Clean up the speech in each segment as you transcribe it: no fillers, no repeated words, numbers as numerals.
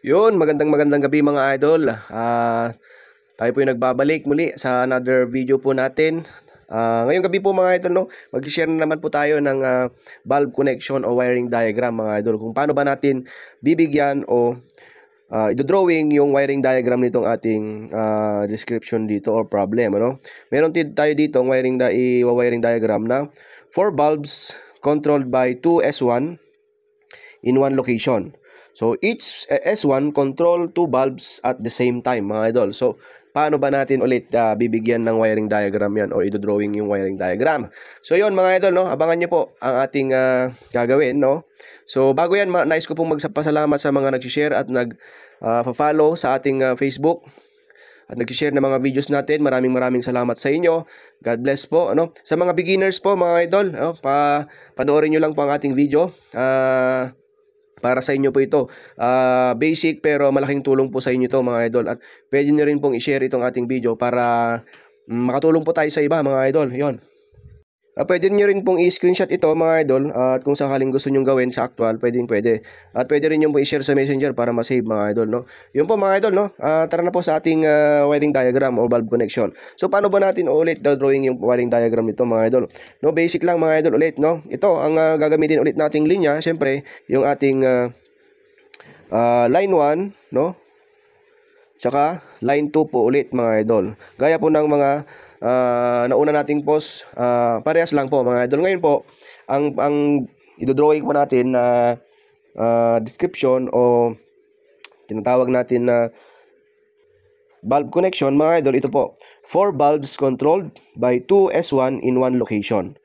Yun, magandang gabi mga idol. Tayo po yung nagbabalik muli sa another video po natin. Ngayong gabi po mga idol, no, mag-share na naman po tayo ng valve connection o wiring diagram mga idol. Kung paano ba natin bibigyan o i-drawing yung wiring diagram nitong ating description dito or problem. Ano? Meron tayo dito ang wiring diagram na 4 bulbs controlled by 2 S1 in one location. So, each S1 control 2 bulbs at the same time, mga idol. So, paano ba natin ulit bibigyan ng wiring diagram yan o i-drawing yung wiring diagram? So, yun mga idol, no? Abangan nyo po ang ating gagawin, no? So, bago yan, nais ko pong magpasalamat sa mga nag-share at nag-follow sa ating Facebook at nag-share ng mga videos natin. Maraming salamat sa inyo. God bless po, ano? Sa mga beginners po, mga idol, no? Panoorin nyo lang po ang ating video. Para sa inyo po ito. Basic pero malaking tulong po sa inyo ito mga idol. At pwede nyo rin pong i-share itong ating video para makatulong po tayo sa iba mga idol. Yun. Pwede nyo rin pong i-screenshot ito mga idol. At kung sakaling gusto nyo gawin sa actual, pwede. At pwede rin nyo po i-share sa messenger para ma-save mga idol. No? Yun po mga idol. No? Tara na po sa ating wiring diagram o valve connection. So paano ba natin ulit drawing yung wiring diagram nito mga idol? No, basic lang mga idol ulit. No? Ito ang gagamitin ulit nating linya. Siyempre yung ating line 1, no? Tsaka line 2 po ulit mga idol. Gaya po ng mga nauna nating post, parehas lang po mga idol. Ngayon po, ang i-drawing po natin na description o tinatawag natin na bulb connection mga idol, ito po. 4 bulbs controlled by 2 S1 in one location.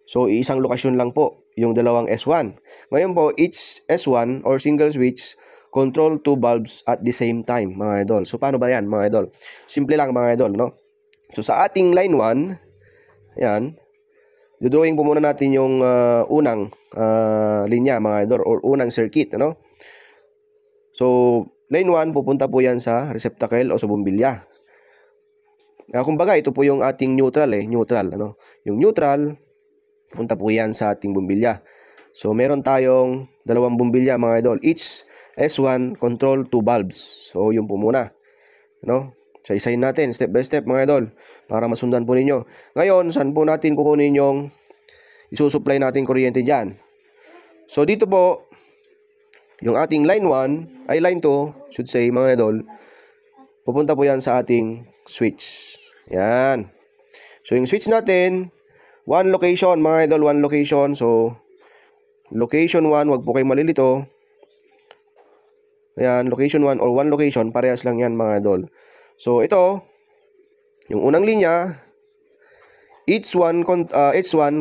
So, isang lokasyon lang po yung dalawang S1. Ngayon po, each S1 or single switch control 2 bulbs at the same time, mga idol. So, paano ba yan, mga idol? Simple lang, mga idol, no? So, sa ating line 1, yan, drawing po muna natin yung unang linya, mga idol, or unang circuit, ano? So, line 1, pupunta po yan sa receptacle o sa bumbilya. Kumbaga, ito po yung ating neutral, neutral, ano? Yung neutral, punta po yan sa ating bumbilya. So, meron tayong dalawang bumbilya, mga idol. Each S1 control 2 bulbs. So, yun po muna. No? So, isayin natin step by step, mga idol, para masundan po ninyo. Ngayon, saan po natin kukunin yung isusupply natin kuryente dyan? So, dito po, yung ating line 1, ay line 2, should say, mga idol, pupunta po yan sa ating switch. Yan. So, yung switch natin, one location, mga idol, one location. So, location 1, wag po kayo malilito. Ayan, location 1 or one location, parehas lang yan mga idol. So, ito, yung unang linya, each one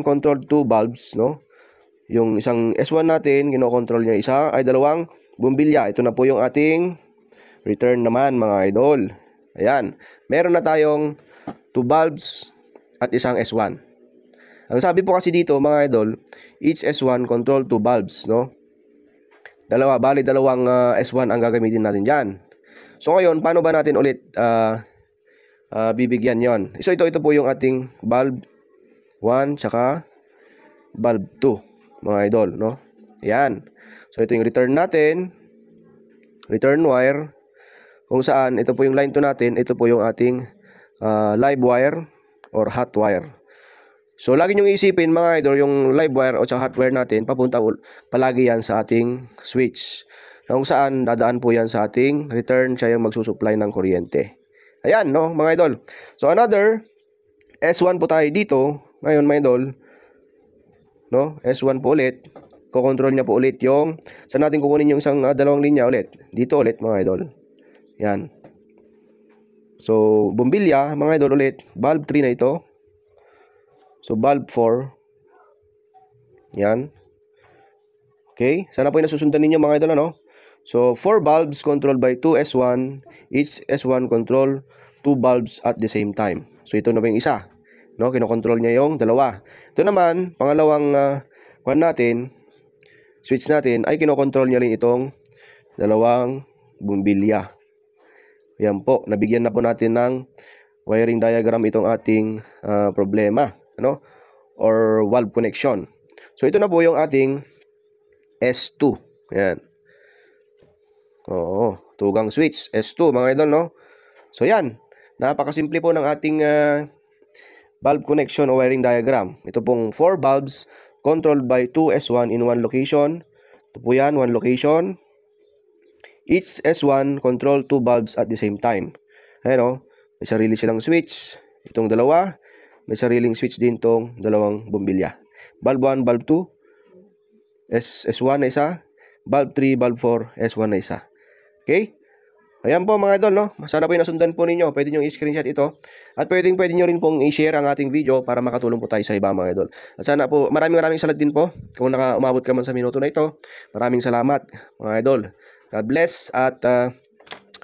controlled 2 bulbs, no? Yung isang S1 natin, kinokontrol niya isa, ay dalawang bumbilya. Ito na po yung ating return naman mga idol. Ayan, meron na tayong 2 bulbs at isang S1. Ang sabi po kasi dito mga idol, each S1 control 2 bulbs, no? Dalawang S1 ang gagamitin natin dyan. So ngayon, paano ba natin ulit bibigyan yon? So ito po yung ating bulb 1 tsaka bulb 2, mga idol, no? Ayan. So ito yung return natin, return wire, kung saan ito po yung line 2 natin, ito po yung ating live wire or hot wire. So, lagi nyo isipin mga idol, yung live wire o hot wire natin, papunta palagi yan sa ating switch. Kung saan, dadaan po yan sa ating return, siya yung magsusupply ng kuryente. Ayan, no, mga idol. So, another, S1 po tayo dito. Ngayon, mga idol, no, S1 po ulit. Kukontrol niya po ulit yung, saan natin kukunin yung isang dalawang linya ulit? Dito ulit, mga idol. Yan. So, bumbilya, mga idol ulit, bulb 3 na ito. So, bulb 4. Yan. Okay. Sana po yung nasusundan ninyo mga idol, ano? So, 4 bulbs controlled by 2 S1. Each S1 control 2 bulbs at the same time. So, ito na po yung isa. No? Kinokontrol niya yung dalawa. Ito naman, pangalawang switch natin, ay kinokontrol niya rin itong dalawang bumbilya. Yan po. Nabigyan na po natin ng wiring diagram itong ating problema. Ano? Or valve connection. So, ito na po yung ating S2. Ayan. Oo. tugang switch, S2 mga idol, no? So yan, napakasimple po ng ating bulb connection o wiring diagram. Ito pong 4 bulbs controlled by 2 S1 in one location. Ito po yan, one location. Each S1 control 2 bulbs at the same time. Ayan o, may sarili silang switch. Itong dalawa, may sariling switch din itong dalawang bombilya. Bulb 1, bulb 2, S1 na isa. Bulb 3, bulb 4, S1 na isa. Okay? Ayan po mga idol, no? Sana po yung nasundan po ninyo. Pwede nyo i-screenshot ito. At pwede nyo rin pong i-share ang ating video para makatulong po tayo sa iba mga idol. At sana po, maraming salamat din po kung umabot ka man sa minuto na ito. Maraming salamat mga idol. God bless at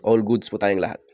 all goods po tayong lahat.